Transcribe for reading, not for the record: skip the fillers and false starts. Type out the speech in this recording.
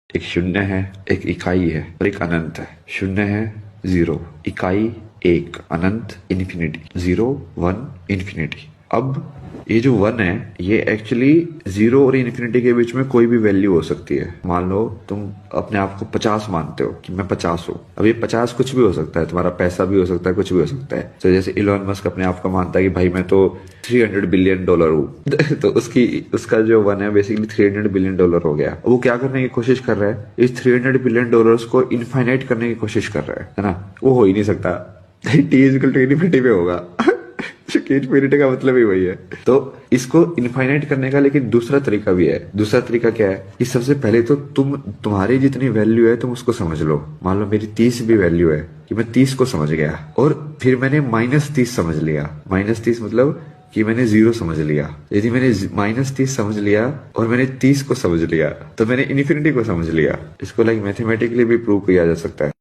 एक शून्य है, एक इकाई है और एक अनंत है। शून्य है, जीरो, इकाई एक, अनंत इन्फिनिटी, जीरो वन इन्फिनिटी। अब ये जो वन है ये एक्चुअली जीरो और इन्फिनिटी के बीच में कोई भी वैल्यू हो सकती है। मान लो तुम अपने आप को 50 मानते हो कि मैं 50 हूँ। अब ये 50 कुछ भी हो सकता है, तुम्हारा पैसा भी हो सकता है, कुछ भी हो सकता है। तो जैसे इलॉन मस्क अपने आप को मानता है कि भाई मैं तो $300 बिलियन हूँ तो उसका जो वन है बेसिकली $300 बिलियन हो गया। वो क्या करने की कोशिश कर रहा है, इस $300 बिलियन को इनफाइनाइट करने की कोशिश कर रहा है ना। वो हो ही नहीं सकता, टी इक्वल टू इन्फिनिटी पे होगा इन्फिनिटी का मतलब ही वही है। तो इसको इनफाइनाइट करने का लेकिन दूसरा तरीका भी है। दूसरा तरीका क्या है कि सबसे पहले तो तुम्हारी जितनी वैल्यू है तुम उसको समझ लो। मान लो मेरी 30 भी वैल्यू है कि मैं 30 को समझ गया और फिर मैंने -30 समझ लिया। -30 मतलब कि मैंने जीरो समझ लिया। यदि मैंने -30 समझ लिया और मैंने 30 को समझ लिया तो मैंने इन्फिनिटी को समझ लिया। इसको लाइक मैथमेटिकली भी प्रूव किया जा सकता है।